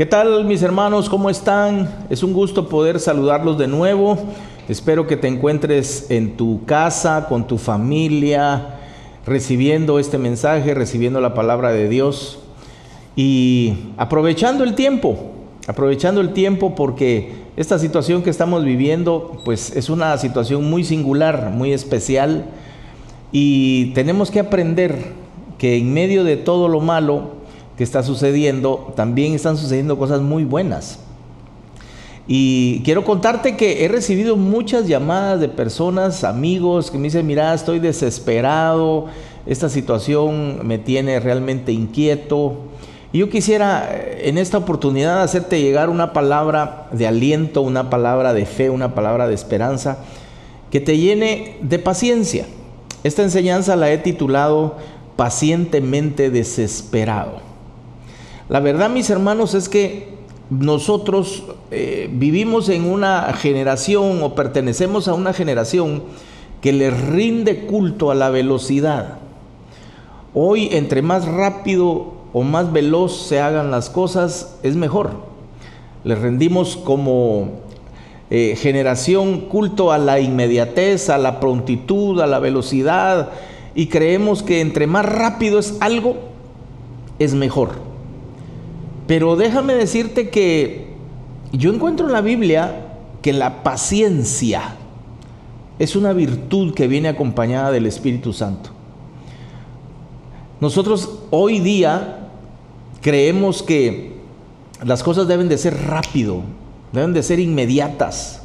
¿Qué tal, mis hermanos? ¿Cómo están? Es un gusto poder saludarlos de nuevo. Espero que te encuentres en tu casa, con tu familia, recibiendo este mensaje, recibiendo la palabra de Dios y aprovechando el tiempo porque esta situación que estamos viviendo, pues es una situación muy singular, muy especial, y tenemos que aprender que en medio de todo lo malo que está sucediendo, también están sucediendo cosas muy buenas. Y quiero contarte que he recibido muchas llamadas de personas, amigos, que me dicen: mira, estoy desesperado, esta situación me tiene realmente inquieto. Y yo quisiera en esta oportunidad hacerte llegar una palabra de aliento, una palabra de fe, una palabra de esperanza, que te llene de paciencia. Esta enseñanza la he titulado Pacientemente Desesperado. La verdad, mis hermanos, es que nosotros vivimos en una generación, o pertenecemos a una generación que le rinde culto a la velocidad. Hoy, entre más rápido o más veloz se hagan las cosas, es mejor. Le rendimos como generación culto a la inmediatez, a la prontitud, a la velocidad, y creemos que entre más rápido es algo, es mejor. Pero déjame decirte que yo encuentro en la Biblia que la paciencia es una virtud que viene acompañada del Espíritu Santo. Nosotros hoy día creemos que las cosas deben de ser rápido, deben de ser inmediatas.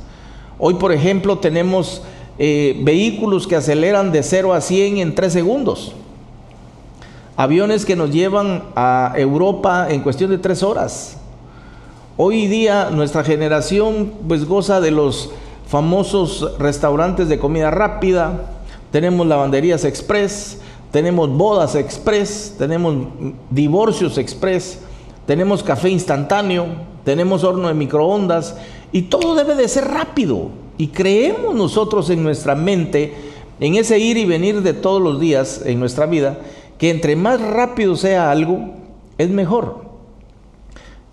Hoy, por ejemplo, tenemos vehículos que aceleran de 0 a 100 en 3 segundos. Aviones que nos llevan a Europa en cuestión de 3 horas. Hoy día nuestra generación pues goza de los famosos restaurantes de comida rápida. Tenemos lavanderías express, tenemos bodas express, tenemos divorcios express, tenemos café instantáneo, tenemos horno de microondas, y todo debe de ser rápido. Y creemos nosotros en nuestra mente, en ese ir y venir de todos los días en nuestra vida, que entre más rápido sea algo, es mejor.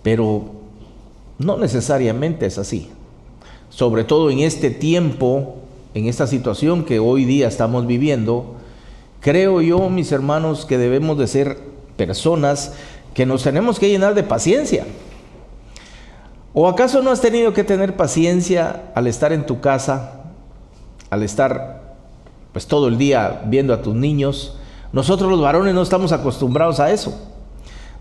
Pero no necesariamente es así. Sobre todo en este tiempo, en esta situación que hoy día estamos viviendo, creo yo, mis hermanos, que debemos de ser personas que nos tenemos que llenar de paciencia. ¿O acaso no has tenido que tener paciencia al estar en tu casa, al estar pues todo el día viendo a tus niños? Nosotros los varones no estamos acostumbrados a eso.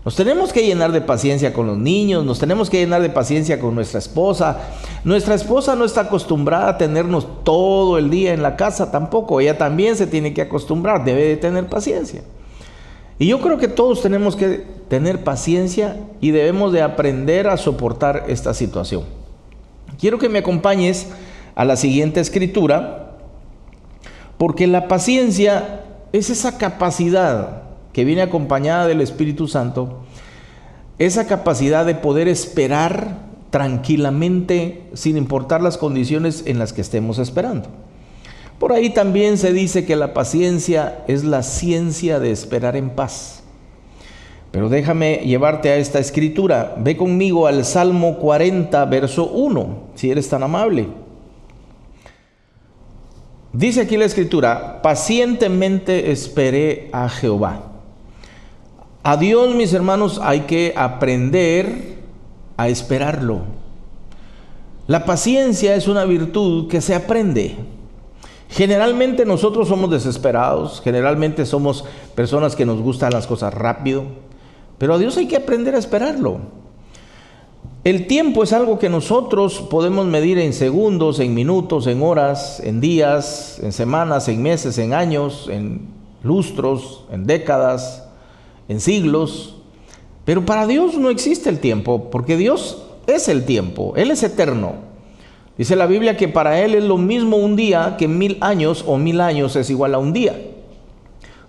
Nos tenemos que llenar de paciencia con los niños, nos tenemos que llenar de paciencia con nuestra esposa. Nuestra esposa no está acostumbrada a tenernos todo el día en la casa tampoco. Ella también se tiene que acostumbrar, debe de tener paciencia. Y yo creo que todos tenemos que tener paciencia y debemos de aprender a soportar esta situación. Quiero que me acompañes a la siguiente escritura, porque la paciencia es esa capacidad que viene acompañada del Espíritu Santo, esa capacidad de poder esperar tranquilamente sin importar las condiciones en las que estemos esperando. Por ahí también se dice que la paciencia es la ciencia de esperar en paz. Pero déjame llevarte a esta escritura. Ve conmigo al Salmo 40, verso 1, si eres tan amable. Dice aquí la escritura: pacientemente esperé a Jehová. A Dios, mis hermanos, hay que aprender a esperarlo. La paciencia es una virtud que se aprende. Generalmente nosotros somos desesperados, generalmente somos personas que nos gustan las cosas rápido, pero a Dios hay que aprender a esperarlo. El tiempo es algo que nosotros podemos medir en segundos, en minutos, en horas, en días, en semanas, en meses, en años, en lustros, en décadas, en siglos. Pero para Dios no existe el tiempo, porque Dios es el tiempo, Él es eterno. Dice la Biblia que para Él es lo mismo un día que 1000 años, o 1000 años es igual a un día.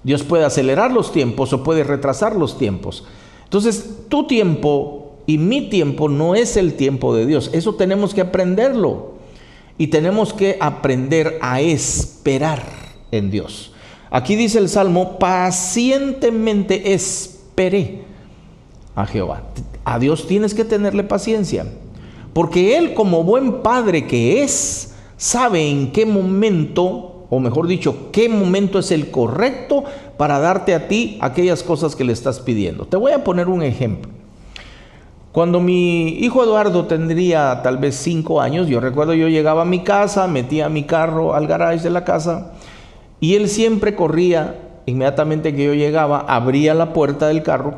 Dios puede acelerar los tiempos o puede retrasar los tiempos. Entonces, tu tiempo y mi tiempo no es el tiempo de Dios. Eso tenemos que aprenderlo. Y tenemos que aprender a esperar en Dios. Aquí dice el Salmo: pacientemente esperé a Jehová. A Dios tienes que tenerle paciencia, porque Él, como buen padre que es, sabe en qué momento, o mejor dicho, qué momento es el correcto para darte a ti aquellas cosas que le estás pidiendo. Te voy a poner un ejemplo. Cuando mi hijo Eduardo tendría tal vez 5 años, yo recuerdo, yo llegaba a mi casa, metía mi carro al garage de la casa, y él siempre corría, inmediatamente que yo llegaba, abría la puerta del carro,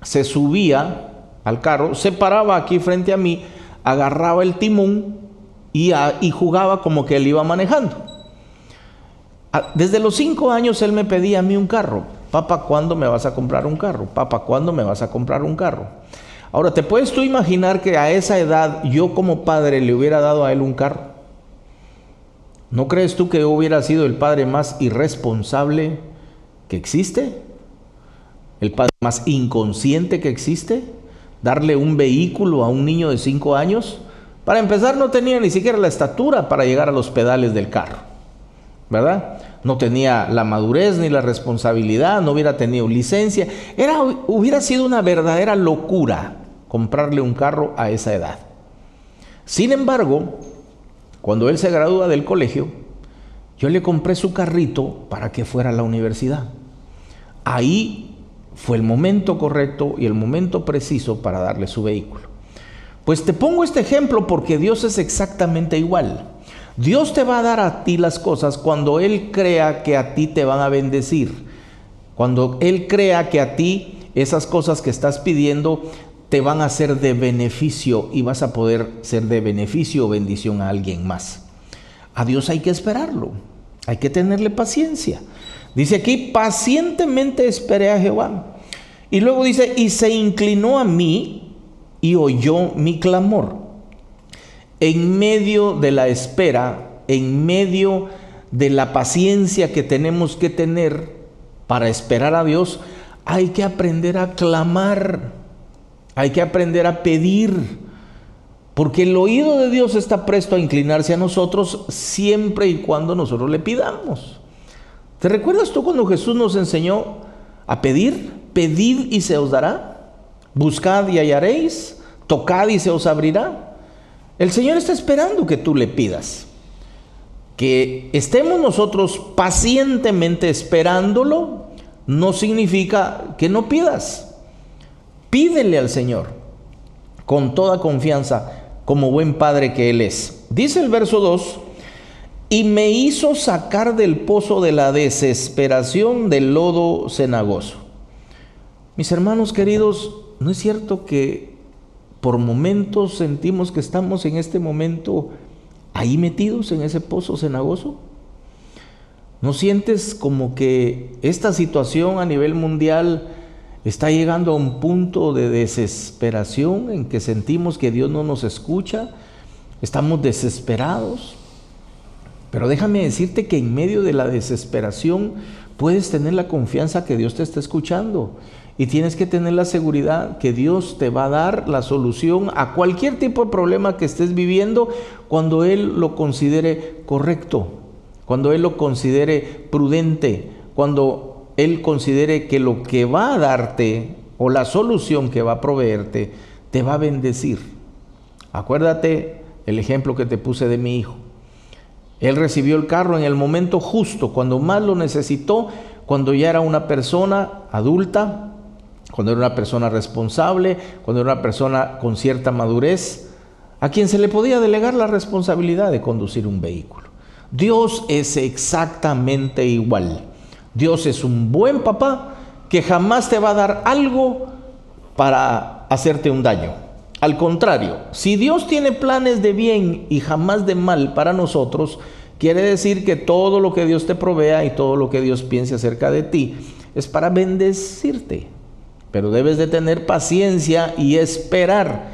se subía al carro, se paraba aquí frente a mí, agarraba el timón y jugaba como que él iba manejando. Desde los 5 años él me pedía a mí un carro. Papá, ¿cuándo me vas a comprar un carro? Papá, ¿cuándo me vas a comprar un carro? Ahora, ¿te puedes tú imaginar que a esa edad yo como padre le hubiera dado a él un carro? ¿No crees tú que yo hubiera sido el padre más irresponsable que existe? ¿El padre más inconsciente que existe? ¿Darle un vehículo a un niño de 5 años? Para empezar, no tenía ni siquiera la estatura para llegar a los pedales del carro, ¿verdad? No tenía la madurez ni la responsabilidad, no hubiera tenido licencia. Hubiera sido una verdadera locura comprarle un carro a esa edad. Sin embargo, cuando él se gradúa del colegio, yo le compré su carrito para que fuera a la universidad. Ahí fue el momento correcto y el momento preciso para darle su vehículo. Pues te pongo este ejemplo porque Dios es exactamente igual. Dios te va a dar a ti las cosas cuando Él crea que a ti te van a bendecir. Cuando Él crea que a ti esas cosas que estás pidiendo te van a ser de beneficio y vas a poder ser de beneficio o bendición a alguien más. A Dios hay que esperarlo, hay que tenerle paciencia. Dice aquí, pacientemente esperé a Jehová. Y luego dice, y se inclinó a mí y oyó mi clamor. En medio de la espera, en medio de la paciencia que tenemos que tener para esperar a Dios, hay que aprender a clamar. Hay que aprender a pedir, porque el oído de Dios está presto a inclinarse a nosotros siempre y cuando nosotros le pidamos. ¿Te recuerdas tú cuando Jesús nos enseñó a pedir? Pedid y se os dará, buscad y hallaréis, tocad y se os abrirá. El Señor está esperando que tú le pidas. Que estemos nosotros pacientemente esperándolo no significa que no pidas. Pídele al Señor con toda confianza, como buen padre que Él es. Dice el verso 2, y me hizo sacar del pozo de la desesperación del lodo cenagoso. Mis hermanos queridos, ¿no es cierto que por momentos sentimos que estamos en este momento ahí metidos en ese pozo cenagoso? ¿No sientes como que esta situación a nivel mundial está llegando a un punto de desesperación en que sentimos que Dios no nos escucha? Estamos desesperados. Pero déjame decirte que en medio de la desesperación puedes tener la confianza que Dios te está escuchando. Y tienes que tener la seguridad que Dios te va a dar la solución a cualquier tipo de problema que estés viviendo cuando Él lo considere correcto, cuando Él lo considere prudente, cuando Él considere que lo que va a darte o la solución que va a proveerte te va a bendecir. Acuérdate el ejemplo que te puse de mi hijo. Él recibió el carro en el momento justo, cuando más lo necesitó, cuando ya era una persona adulta, cuando era una persona responsable, cuando era una persona con cierta madurez, a quien se le podía delegar la responsabilidad de conducir un vehículo. Dios es exactamente igual. Dios es un buen papá que jamás te va a dar algo para hacerte un daño. Al contrario, si Dios tiene planes de bien y jamás de mal para nosotros, quiere decir que todo lo que Dios te provea y todo lo que Dios piense acerca de ti es para bendecirte. Pero debes de tener paciencia y esperar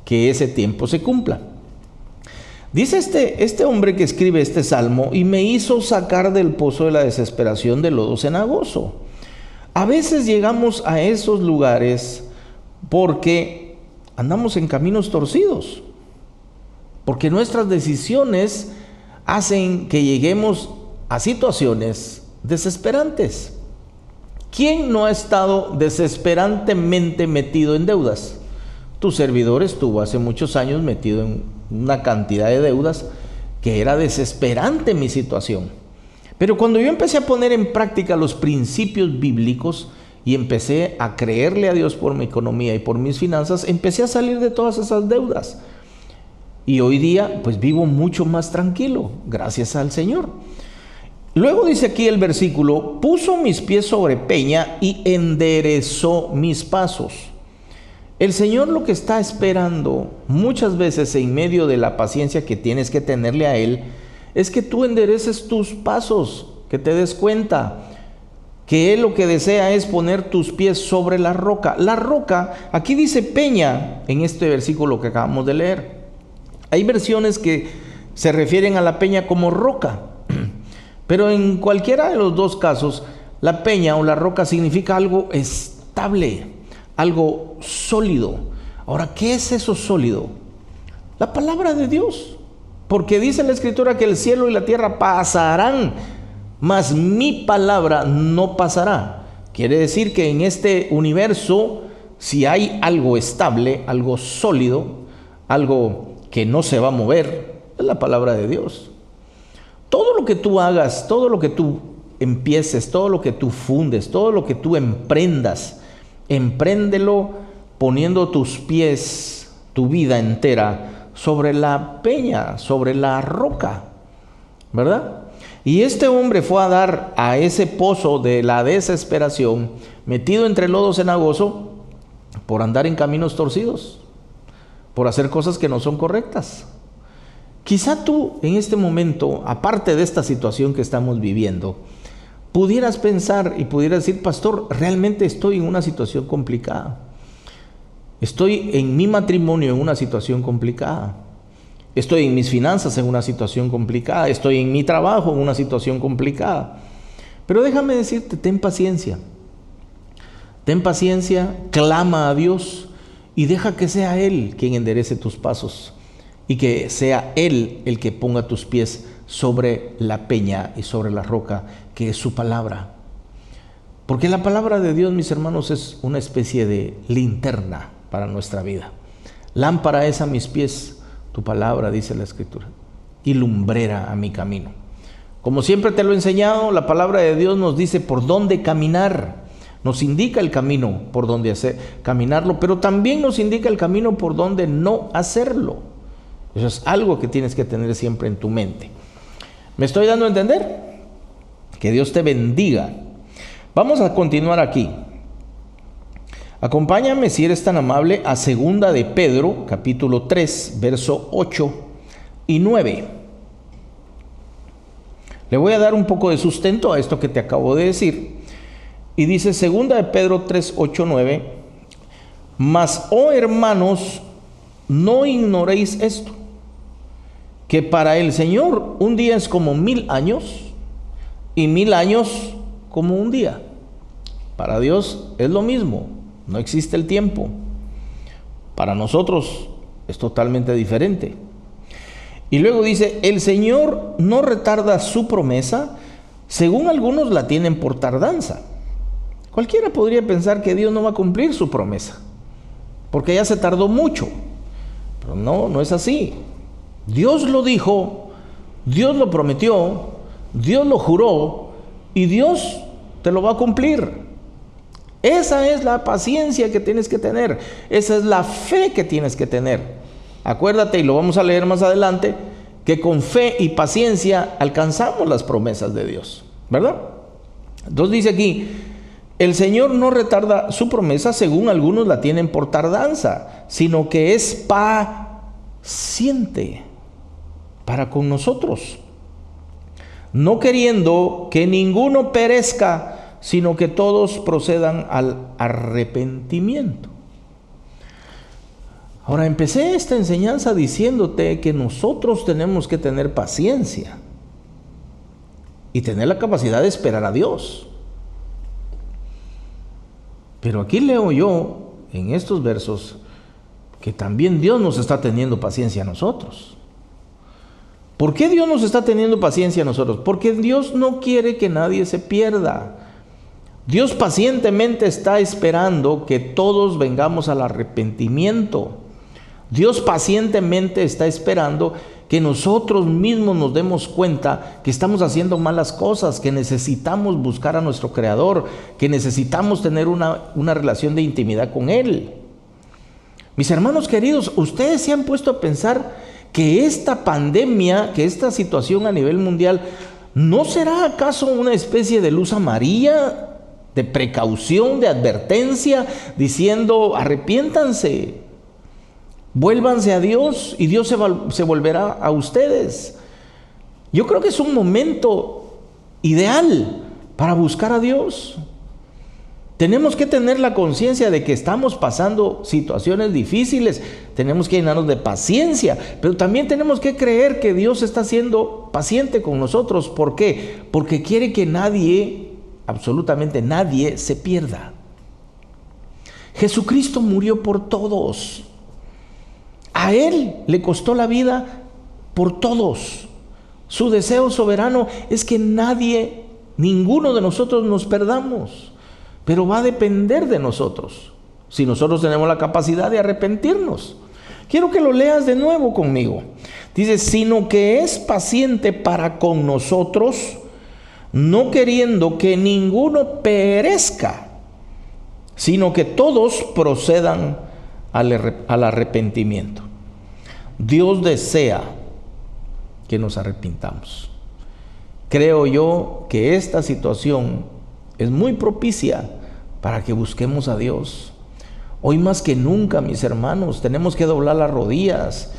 que ese tiempo se cumpla. Dice este hombre que escribe este salmo, y me hizo sacar del pozo de la desesperación del lodo cenagoso. A veces llegamos a esos lugares porque andamos en caminos torcidos, porque nuestras decisiones hacen que lleguemos a situaciones desesperantes. ¿Quién no ha estado desesperantemente metido en deudas? Tu servidor estuvo hace muchos años metido en una cantidad de deudas que era desesperante mi situación. Pero cuando yo empecé a poner en práctica los principios bíblicos y empecé a creerle a Dios por mi economía y por mis finanzas, empecé a salir de todas esas deudas. Y hoy día pues vivo mucho más tranquilo, gracias al Señor. Luego dice aquí el versículo, puso mis pies sobre peña y enderezó mis pasos. El Señor lo que está esperando muchas veces en medio de la paciencia que tienes que tenerle a Él, es que tú endereces tus pasos, que te des cuenta que Él lo que desea es poner tus pies sobre la roca. La roca, aquí dice peña en este versículo que acabamos de leer. Hay versiones que se refieren a la peña como roca, pero en cualquiera de los dos casos, la peña o la roca significa algo estable, algo sólido. Ahora, ¿qué es eso sólido? La palabra de Dios, porque dice la Escritura que el cielo y la tierra pasarán, mas mi palabra no pasará. Quiere decir que en este universo, si hay algo estable, algo sólido, algo que no se va a mover, es la palabra de Dios. Todo lo que tú hagas, todo lo que tú empieces, todo lo que tú fundes, todo lo que tú emprendas, empréndelo poniendo tus pies, tu vida entera, sobre la peña, sobre la roca, ¿verdad? Y este hombre fue a dar a ese pozo de la desesperación, metido entre lodo cenagoso, por andar en caminos torcidos, por hacer cosas que no son correctas. Quizá tú en este momento, aparte de esta situación que estamos viviendo, pudieras pensar y pudieras decir, pastor, realmente estoy en una situación complicada. Estoy en mi matrimonio en una situación complicada. Estoy en mis finanzas en una situación complicada. Estoy en mi trabajo en una situación complicada. Pero déjame decirte, ten paciencia. Ten paciencia, clama a Dios y deja que sea Él quien enderece tus pasos. Y que sea Él el que ponga tus pies sobre la peña y sobre la roca, que es su palabra. Porque la palabra de Dios, mis hermanos, es una especie de linterna para nuestra vida. Lámpara es a mis pies tu palabra, dice la Escritura, y lumbrera a mi camino. Como siempre te lo he enseñado, la palabra de Dios nos dice por dónde caminar. Nos indica el camino por donde caminarlo, pero también nos indica el camino por donde no hacerlo. Eso es algo que tienes que tener siempre en tu mente. ¿Me estoy dando a entender? Que Dios te bendiga. Vamos a continuar aquí. Acompáñame, si eres tan amable, a 2 de Pedro, capítulo 3, verso 8 y 9. Le voy a dar un poco de sustento a esto que te acabo de decir. Y dice 2 de Pedro 3, 8, 9. Mas, oh hermanos, no ignoréis esto, que para el Señor un día es como 1000 años y 1000 años como un día. Para Dios es lo mismo, no existe el tiempo. Para nosotros es totalmente diferente. Y luego dice, el Señor no retarda su promesa, según algunos la tienen por tardanza. Cualquiera podría pensar que Dios no va a cumplir su promesa, porque ya se tardó mucho. Pero no, no es así. Dios lo dijo, Dios lo prometió, Dios lo juró y Dios te lo va a cumplir. Esa es la paciencia que tienes que tener, esa es la fe que tienes que tener. Acuérdate, y lo vamos a leer más adelante, que con fe y paciencia alcanzamos las promesas de Dios, ¿verdad? Entonces dice aquí, el Señor no retarda su promesa, según algunos la tienen por tardanza, sino que es paciente para con nosotros, no queriendo que ninguno perezca, sino que todos procedan al arrepentimiento. Ahora, empecé esta enseñanza diciéndote que nosotros tenemos que tener paciencia y tener la capacidad de esperar a Dios. Pero aquí leo yo en estos versos que también Dios nos está teniendo paciencia a nosotros. ¿Por qué Dios nos está teniendo paciencia a nosotros? Porque Dios no quiere que nadie se pierda. Dios pacientemente está esperando que todos vengamos al arrepentimiento. Dios pacientemente está esperando que nosotros mismos nos demos cuenta que estamos haciendo malas cosas, que necesitamos buscar a nuestro Creador, que necesitamos tener una relación de intimidad con Él. Mis hermanos queridos, ustedes se han puesto a pensar que esta pandemia, que esta situación a nivel mundial, ¿no será acaso una especie de luz amarilla, de precaución, de advertencia, diciendo arrepiéntanse, vuélvanse a Dios y Dios se volverá a ustedes? Yo creo que es un momento ideal para buscar a Dios. Tenemos que tener la conciencia de que estamos pasando situaciones difíciles, tenemos que llenarnos de paciencia, pero también tenemos que creer que Dios está siendo paciente con nosotros. ¿Por qué? Porque quiere que nadie, absolutamente nadie, se pierda. Jesucristo murió por todos. A Él le costó la vida por todos. Su deseo soberano es que nadie, ninguno de nosotros nos perdamos. Pero va a depender de nosotros, si nosotros tenemos la capacidad de arrepentirnos. Quiero que lo leas de nuevo conmigo. Dice, sino que es paciente para con nosotros, no queriendo que ninguno perezca, sino que todos procedan al arrepentimiento. Dios desea que nos arrepintamos. Creo yo que esta situación es muy propicia para que busquemos a Dios. Hoy más que nunca, mis hermanos, tenemos que doblar las rodillas.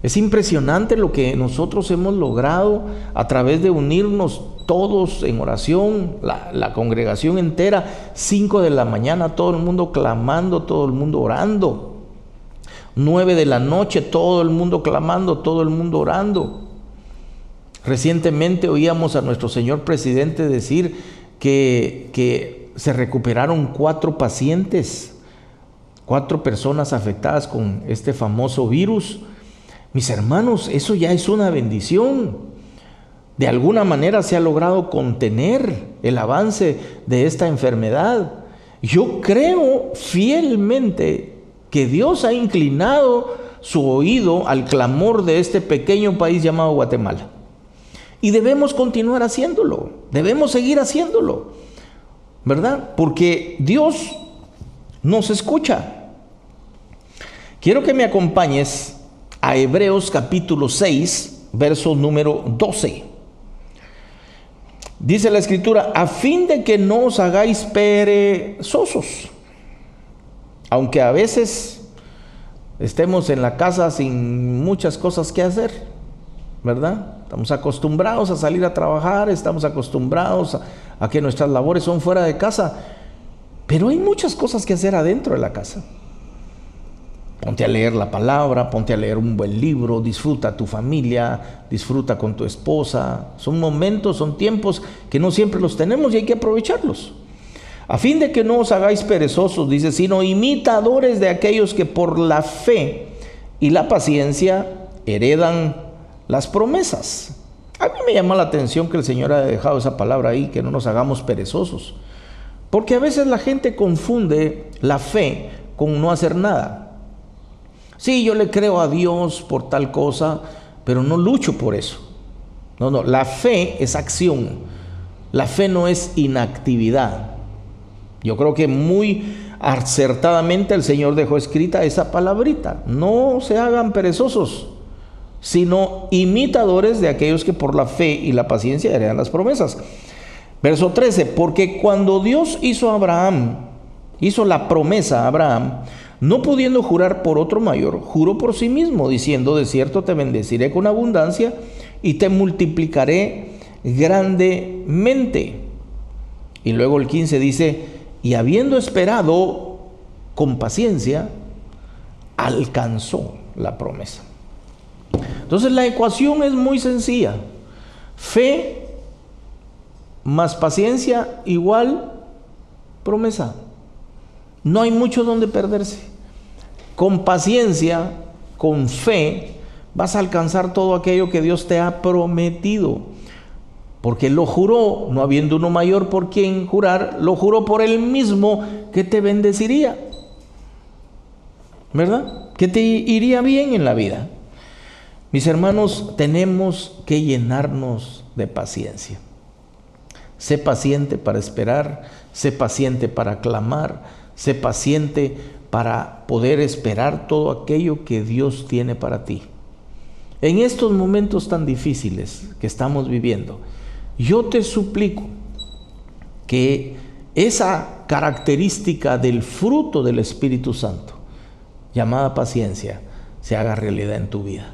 Es impresionante lo que nosotros hemos logrado a través de unirnos todos en oración, la congregación entera, 5 de la mañana, todo el mundo clamando, todo el mundo orando. 9 de la noche, todo el mundo clamando, todo el mundo orando. Recientemente oíamos a nuestro señor presidente decir que se recuperaron 4 pacientes, 4 personas afectadas con este famoso virus. Mis hermanos, eso ya es una bendición. De alguna manera se ha logrado contener el avance de esta enfermedad. Yo creo fielmente que Dios ha inclinado su oído al clamor de este pequeño país llamado Guatemala. Y debemos continuar haciéndolo, debemos seguir haciéndolo, ¿verdad? Porque Dios nos escucha. Quiero que me acompañes a Hebreos capítulo 6, verso número 12. Dice la Escritura, a fin de que no os hagáis perezosos, aunque a veces estemos en la casa sin muchas cosas que hacer, ¿verdad? Estamos acostumbrados a salir a trabajar, estamos acostumbrados a que nuestras labores son fuera de casa, pero hay muchas cosas que hacer adentro de la casa. Ponte a leer la palabra, ponte a leer un buen libro, disfruta a tu familia, disfruta con tu esposa. Son momentos, son tiempos que no siempre los tenemos y hay que aprovecharlos. A fin de que no os hagáis perezosos, dice, sino imitadores de aquellos que por la fe y la paciencia heredan las promesas. A mí me llama la atención que el Señor haya dejado esa palabra ahí, que no nos hagamos perezosos. Porque a veces la gente confunde la fe con no hacer nada. Sí, yo le creo a Dios por tal cosa, pero no lucho por eso. No, la fe es acción. La fe no es inactividad. Yo creo que muy acertadamente el Señor dejó escrita esa palabrita. No se hagan perezosos, sino imitadores de aquellos que por la fe y la paciencia heredan las promesas. Verso 13, porque cuando Dios hizo la promesa a Abraham, no pudiendo jurar por otro mayor, juró por sí mismo, diciendo, de cierto te bendeciré con abundancia y te multiplicaré grandemente. Y luego el 15 dice, y habiendo esperado con paciencia, alcanzó la promesa. Entonces la ecuación es muy sencilla. Fe más paciencia igual promesa. No hay mucho donde perderse. Con paciencia, con fe, vas a alcanzar todo aquello que Dios te ha prometido. porque lo juró, no habiendo uno mayor por quien jurar, lo juró por él mismo que te bendeciría, ¿verdad? Que te iría bien en la vida. Mis hermanos, tenemos que llenarnos de paciencia. Sé paciente para esperar, sé paciente para clamar, sé paciente para poder esperar todo aquello que Dios tiene para ti. En estos momentos tan difíciles que estamos viviendo, yo te suplico que esa característica del fruto del Espíritu Santo, llamada paciencia, se haga realidad en tu vida.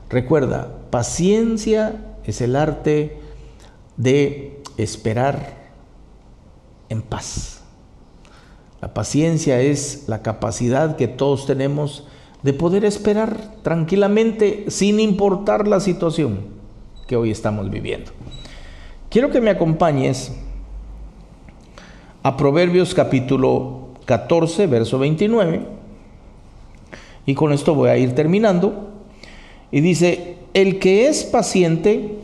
Recuerda, paciencia es el arte de esperar en paz. La paciencia es la capacidad que todos tenemos de poder esperar tranquilamente sin importar la situación que hoy estamos viviendo. Quiero que me acompañes a Proverbios capítulo 14, verso 29, y con esto voy a ir terminando. Y dice: el que es paciente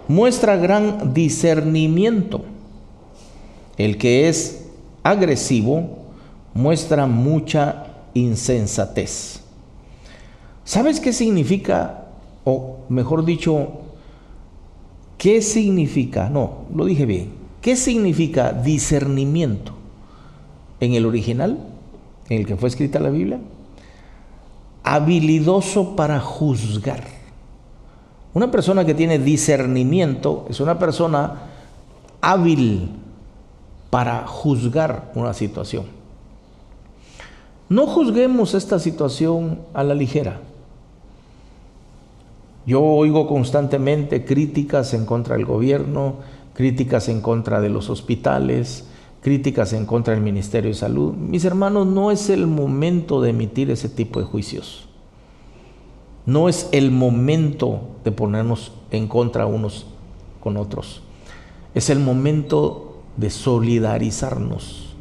muestra gran discernimiento, el que es agresivo muestra mucha insensatez. ¿Sabes qué significa? O mejor dicho, ¿qué significa? No, lo dije bien. ¿Qué significa discernimiento en el original, en el que fue escrita la Biblia? Habilidoso para juzgar. Una persona que tiene discernimiento es una persona hábil para juzgar una situación. No juzguemos esta situación a la ligera. Yo oigo constantemente críticas en contra del gobierno, críticas en contra de los hospitales, críticas en contra del Ministerio de Salud. Mis hermanos, no es el momento de emitir ese tipo de juicios. No es el momento de ponernos en contra unos con otros. Es el momento de solidarizarnos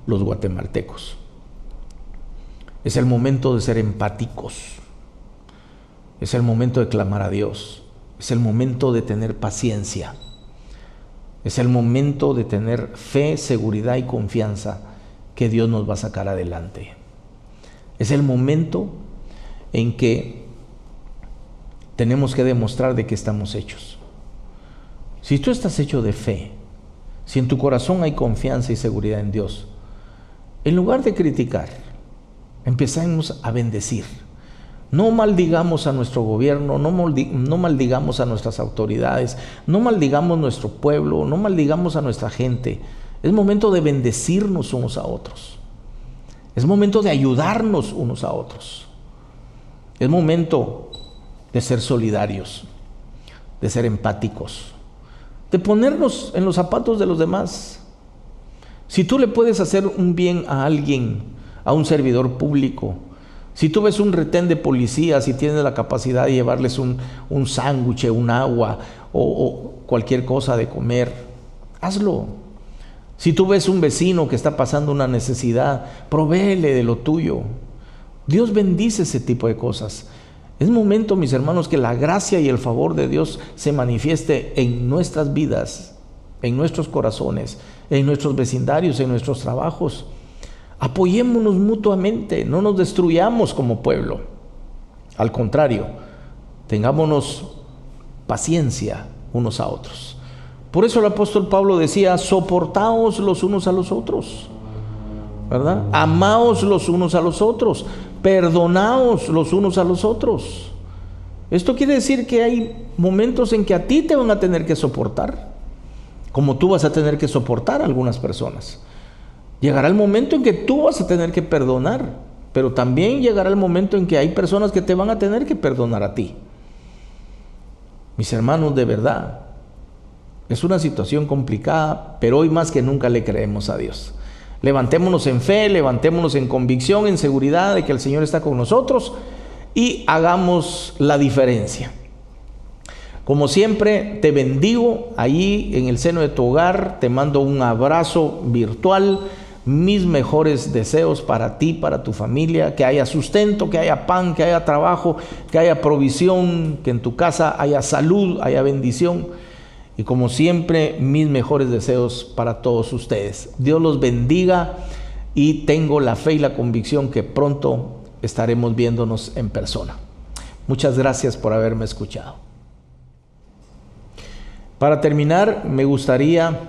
los guatemaltecos. Es el momento de ser empáticos. Es el momento de clamar a Dios. Es el momento de tener paciencia. Es el momento de tener fe, seguridad y confianza que Dios nos va a sacar adelante. Es el momento en que tenemos que demostrar de qué estamos hechos. Si tú estás hecho de fe, si en tu corazón hay confianza y seguridad en Dios, en lugar de criticar, empecemos a bendecir. No maldigamos a nuestro gobierno, no maldigamos a nuestras autoridades, no maldigamos nuestro pueblo, no maldigamos a nuestra gente. Es momento de bendecirnos unos a otros. Es momento de ayudarnos unos a otros. Es momento de ser solidarios, de ser empáticos, de ponernos en los zapatos de los demás. Si tú le puedes hacer un bien a alguien, a un servidor público, si tú ves un retén de policía, si tienes la capacidad de llevarles un sándwich, un agua o cualquier cosa de comer, hazlo. Si tú ves un vecino que está pasando una necesidad, provéele de lo tuyo. Dios bendice ese tipo de cosas. Es momento, mis hermanos, que la gracia y el favor de Dios se manifieste en nuestras vidas, en nuestros corazones, en nuestros vecindarios, en nuestros trabajos. Apoyémonos mutuamente, no nos destruyamos como pueblo. Al contrario, tengámonos paciencia unos a otros. Por eso el apóstol Pablo decía: soportaos los unos a los otros, ¿verdad? Amaos los unos a los otros, perdonaos los unos a los otros. Esto quiere decir que hay momentos en que a ti te van a tener que soportar, como tú vas a tener que soportar a algunas personas. Llegará el momento en que tú vas a tener que perdonar, pero también llegará el momento en que hay personas que te van a tener que perdonar a ti. Mis hermanos, de verdad, es una situación complicada, pero hoy más que nunca le creemos a Dios. Levantémonos en fe, levantémonos en convicción, en seguridad de que el Señor está con nosotros y hagamos la diferencia. Como siempre, te bendigo allí en el seno de tu hogar, te mando un abrazo virtual mis mejores deseos para ti, para tu familia, que haya sustento, que haya pan, que haya trabajo, que haya provisión, que en tu casa haya salud, haya bendición. Y como siempre, mis mejores deseos para todos ustedes. Dios los bendiga y tengo la fe y la convicción que pronto estaremos viéndonos en persona. Muchas gracias por haberme escuchado. Para terminar, me gustaría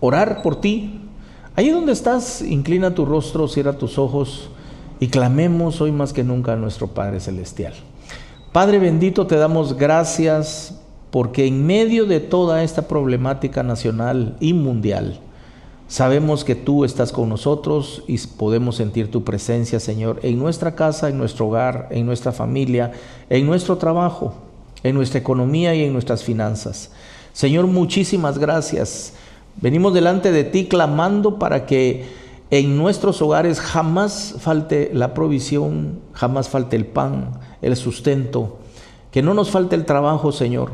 orar por ti. Allí donde estás, inclina tu rostro, cierra tus ojos y clamemos hoy más que nunca a nuestro Padre Celestial. Padre bendito, te damos gracias porque en medio de toda esta problemática nacional y mundial, sabemos que tú estás con nosotros y podemos sentir tu presencia, Señor, en nuestra casa, en nuestro hogar, en nuestra familia, en nuestro trabajo, en nuestra economía y en nuestras finanzas. Señor, muchísimas gracias. Venimos delante de ti clamando para que en nuestros hogares jamás falte la provisión, jamás falte el pan, el sustento, que no nos falte el trabajo, Señor.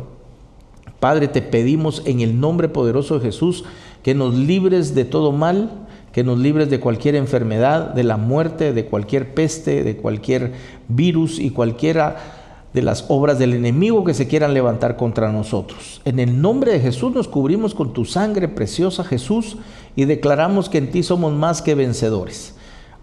Padre, te pedimos en el nombre poderoso de Jesús que nos libres de todo mal, que nos libres de cualquier enfermedad, de la muerte, de cualquier peste, de cualquier virus y cualquiera de las obras del enemigo que se quieran levantar contra nosotros. En el nombre de Jesús nos cubrimos con tu sangre preciosa, Jesús, y declaramos que en ti somos más que vencedores.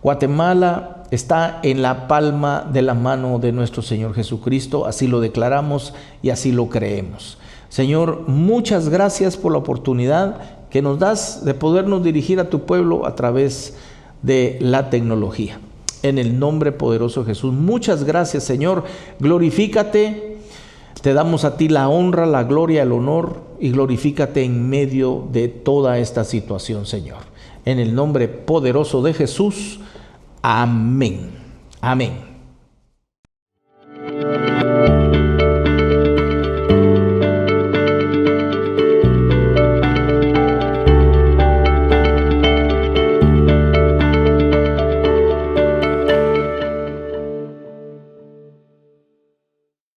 Guatemala está en la palma de la mano de nuestro Señor Jesucristo, así lo declaramos y así lo creemos. Señor, muchas gracias por la oportunidad que nos das de podernos dirigir a tu pueblo a través de la tecnología. En el nombre poderoso de Jesús, muchas gracias, Señor. Glorifícate, te damos a ti la honra, la gloria, el honor, y glorifícate en medio de toda esta situación, Señor. En el nombre poderoso de Jesús, amén. Amén.